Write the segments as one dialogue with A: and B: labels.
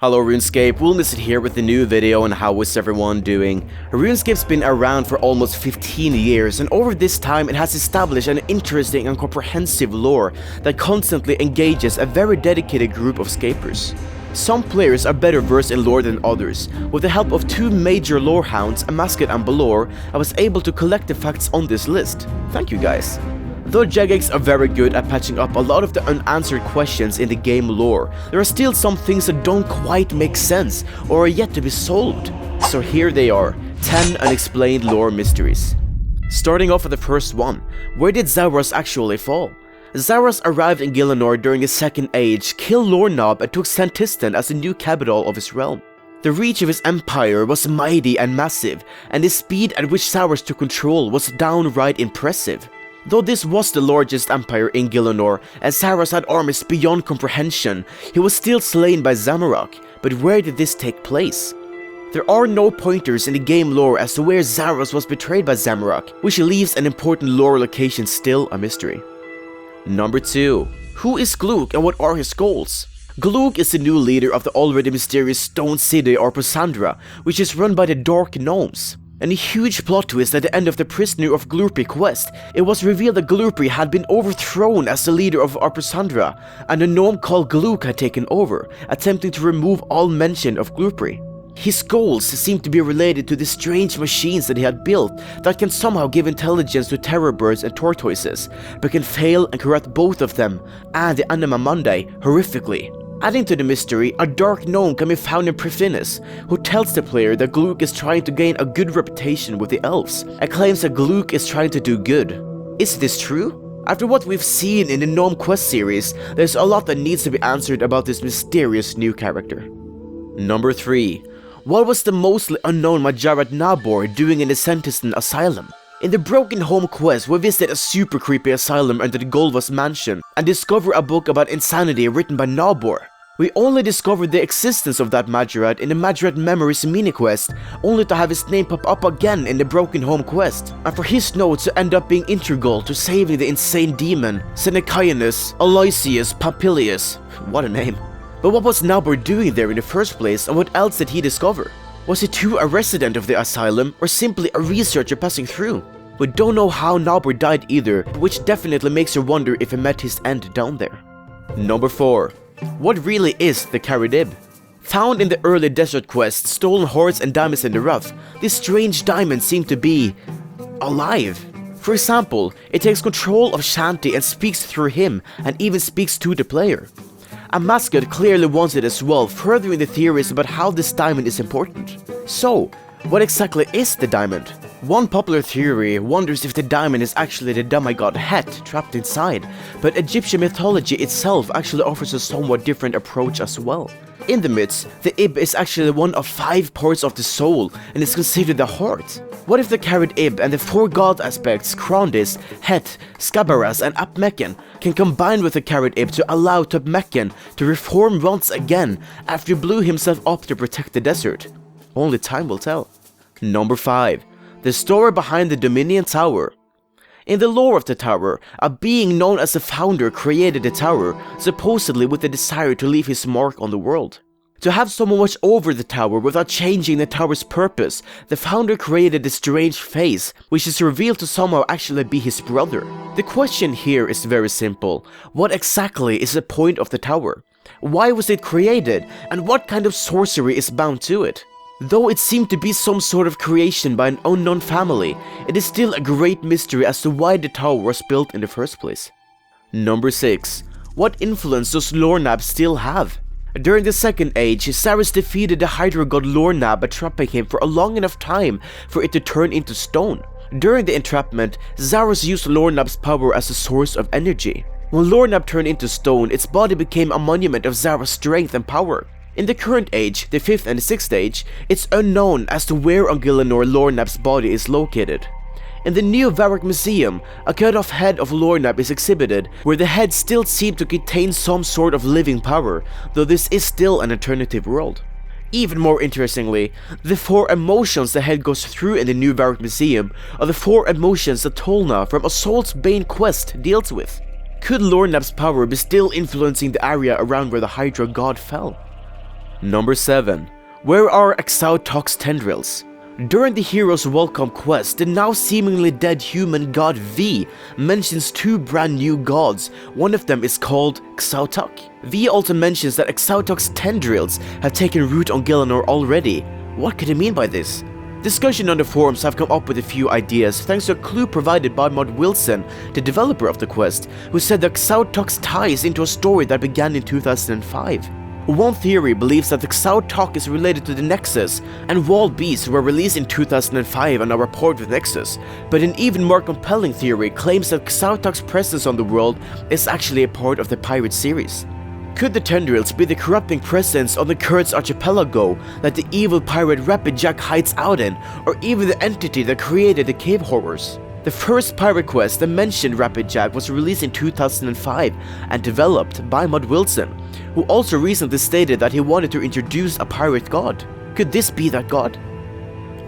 A: Hello Runescape, Wilmison here with a new video on how is everyone doing. Runescape's been around for almost 15 years and over this time it has established an interesting and comprehensive lore that constantly engages a very dedicated group of scapers. Some players are better versed in lore than others. With the help of two major lorehounds, Amasket and Balor, I was able to collect the facts on this list. Thank you guys. Though Jagex are very good at patching up a lot of the unanswered questions in the game lore, there are still some things that don't quite make sense or are yet to be solved. So here they are, 10 unexplained lore mysteries. Starting off with the first one, where did Zaros actually fall? Zaros arrived in Gielinor during the Second Age, killed Lornab and took Santistan as the new capital of his realm. The reach of his empire was mighty and massive, and the speed at which Zaros took control was downright impressive. Though this was the largest empire in Gielinor, and Zaros had armies beyond comprehension, he was still slain by Zamorak. But where did this take place? There are no pointers in the game lore as to where Zaros was betrayed by Zamorak, which leaves an important lore location still a mystery. Number 2. Who is Gluk and what are his goals? Gluk is the new leader of the already mysterious Stone City or Posandra, which is run by the Dark Gnomes. And a huge plot twist at the end of the Prisoner of Glurpi quest, it was revealed that Glurpi had been overthrown as the leader of Arpasandra, and a gnome called Gluk had taken over, attempting to remove all mention of Glurpi. His goals seem to be related to the strange machines that he had built that can somehow give intelligence to terror birds and tortoises, but can fail and corrupt both of them and the Anima Mundi horrifically. Adding to the mystery, a dark gnome can be found in Prefinis, who tells the player that Gluk is trying to gain a good reputation with the elves, and claims that Gluk is trying to do good. Is this true? After what we've seen in the Gnome Quest series, there's a lot that needs to be answered about this mysterious new character. Number 3. What was the mostly unknown Majorat Nabor doing in the Santistan asylum? In the Broken Home quest, we visit a super creepy asylum under the Golva's mansion and discover a book about insanity written by Nabor. We only discovered the existence of that Majorat in the Majorat Memories mini-quest, only to have his name pop up again in the Broken Home quest, and for his notes to end up being integral to saving the insane demon, Senecaeanus Aloysius Pompilius. What a name. But what was Nabor doing there in the first place, and what else did he discover? Was he too a resident of the asylum, or simply a researcher passing through? We don't know how Nabor died either, which definitely makes you wonder if he met his end down there. Number 4. What really is the Caridib? Found in the early desert quest, Stolen Hearts and Diamonds in the Rough, this strange diamond seemed to be alive. For example, it takes control of Shanti and speaks through him, and even speaks to the player. Amasket clearly wants it as well, furthering the theories about how this diamond is important. So, what exactly is the diamond? One popular theory wonders if the diamond is actually the demigod Het trapped inside, but Egyptian mythology itself actually offers a somewhat different approach as well. In the myths, the Ib is actually one of 5 parts of the soul and is considered the heart. What if the Caridib and the 4 god aspects Krondis, Het, Skabaras and Apmeken can combine with the Caridib to allow Tupmeken to reform once again after he blew himself up to protect the desert? Only time will tell. Number 5. The story behind the Dominion Tower. In the lore of the tower, a being known as the Founder created the tower, supposedly with the desire to leave his mark on the world. To have someone watch over the tower without changing the tower's purpose, the Founder created a strange face, which is revealed to somehow actually be his brother. The question here is very simple. What exactly is the point of the tower? Why was it created? And what kind of sorcery is bound to it? Though it seemed to be some sort of creation by an unknown family, it is still a great mystery as to why the tower was built in the first place. Number 6. What influence does Lornab still have? During the Second Age, Zaros defeated the Hydra god Lornab by trapping him for a long enough time for it to turn into stone. During the entrapment, Zaros used Lornab's power as a source of energy. When Lornab turned into stone, its body became a monument of Zaros' strength and power. In the current age, the 5th and the 6th age, it's unknown as to where on Gielinor Lornab's body is located. In the new Varrock Museum, a cut-off head of Lornab is exhibited, where the head still seems to contain some sort of living power, though this is still an alternative world. Even more interestingly, the 4 emotions the head goes through in the new Varrock Museum are the 4 emotions that Tolna from Assault's Bane quest deals with. Could Lornab's power be still influencing the area around where the Hydra god fell? Number 7. Where are Xau-Tak's tendrils? During the hero's welcome quest, the now seemingly dead human god V mentions 2 brand new gods. One of them is called Xau-Tak. V also mentions that Xau-Tak's tendrils have taken root on Gielinor already. What could he mean by this? Discussion on the forums have come up with a few ideas thanks to a clue provided by Mod Wilson, the developer of the quest, who said that Xau-Tak's ties into a story that began in 2005. One theory believes that the Xau-Tak is related to the Nexus, and walled beasts were released in 2005 and are a part of the Nexus, but an even more compelling theory claims that Xau-Tak's presence on the world is actually a part of the pirate series. Could the tendrils be the corrupting presence on the Kurt's archipelago that the evil pirate Rapid Jack hides out in, or even the entity that created the cave horrors? The first pirate quest that mentioned Rapid Jack was released in 2005 and developed by Mod Wilson, who also recently stated that he wanted to introduce a pirate god. Could this be that god?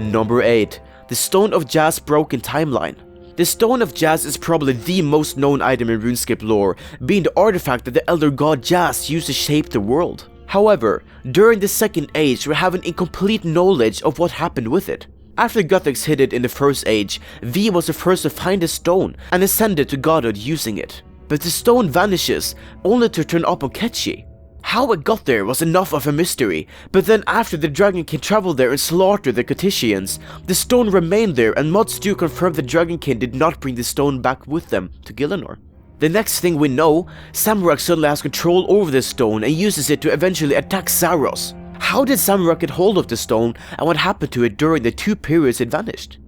A: Number 8. The Stone of Jazz Broken Timeline. The Stone of Jazz is probably the most known item in Runescape lore, being the artifact that the elder god Jazz used to shape the world. However, during the Second Age we have an incomplete knowledge of what happened with it. After Gothics hid it in the First Age, V was the first to find the stone and ascended to godhood using it. But the stone vanishes, only to turn up on Ketchi. How it got there was enough of a mystery, but then after the Dragon King traveled there and slaughtered the Coticians, the stone remained there, and mods do confirm the Dragon King did not bring the stone back with them to Gielinor. The next thing we know, Samurag suddenly has control over the stone and uses it to eventually attack Zaros. How did Samurag get hold of the stone, and what happened to it during the 2 periods it vanished?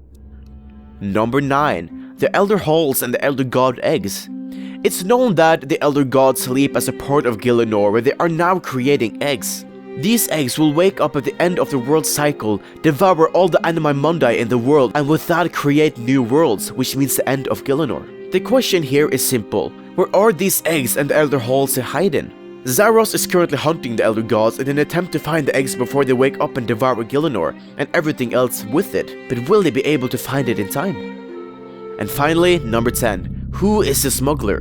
A: Number 9. The Elder Halls and the Elder God Eggs. It's known that the Elder Gods sleep as a part of Gielinor, where they are now creating eggs. These eggs will wake up at the end of the world cycle, devour all the anima mundi in the world, and with that create new worlds, which means the end of Gielinor. The question here is simple. Where are these eggs and the Elder Halls hidden? Zaros is currently hunting the Elder Gods in an attempt to find the eggs before they wake up and devour Gielinor, and everything else with it, but will they be able to find it in time? And finally, number 10. Who is the Smuggler?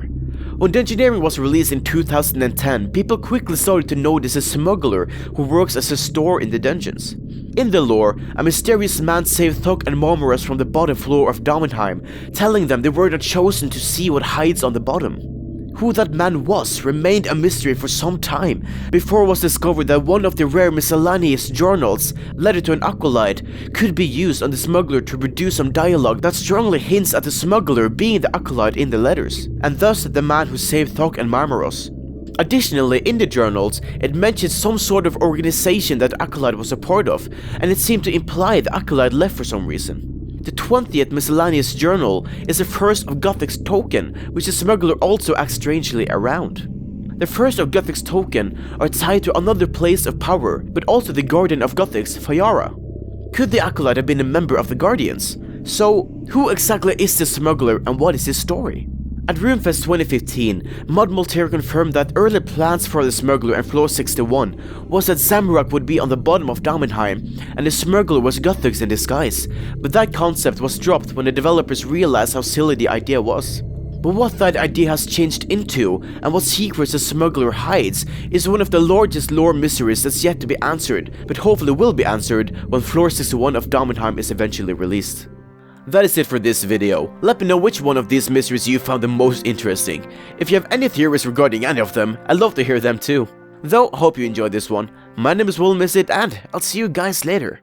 A: When Dungeoneering was released in 2010, people quickly started to notice a smuggler who works as a store in the dungeons. In the lore, a mysterious man saved Thok and Marmoras from the bottom floor of Domenheim, telling them they were not chosen to see what hides on the bottom. Who that man was remained a mystery for some time, before it was discovered that one of the rare miscellaneous journals, letter to an acolyte, could be used on the smuggler to produce some dialogue that strongly hints at the smuggler being the acolyte in the letters, and thus the man who saved Thok and Marmoros. Additionally, in the journals, it mentioned some sort of organization that the acolyte was a part of, and it seemed to imply the acolyte left for some reason. The 20th miscellaneous journal is the first of Gothic's token, which the smuggler also acts strangely around. The first of Gothic's token are tied to another place of power, but also the guardian of Gothic's, Fayara. Could the acolyte have been a member of the Guardians? So, who exactly is the smuggler and what is his story? At RuneFest 2015, Mod Multier confirmed that early plans for the smuggler and Floor 61 was that Samurag would be on the bottom of Domenheim and the smuggler was Gothix in disguise, but that concept was dropped when the developers realized how silly the idea was. But what that idea has changed into and what secrets the smuggler hides is one of the largest lore mysteries that's yet to be answered, but hopefully will be answered when Floor 61 of Domenheim is eventually released. That is it for this video. Let me know which one of these mysteries you found the most interesting. If you have any theories regarding any of them, I'd love to hear them too. Though, hope you enjoyed this one. My name is Will Missit and I'll see you guys later.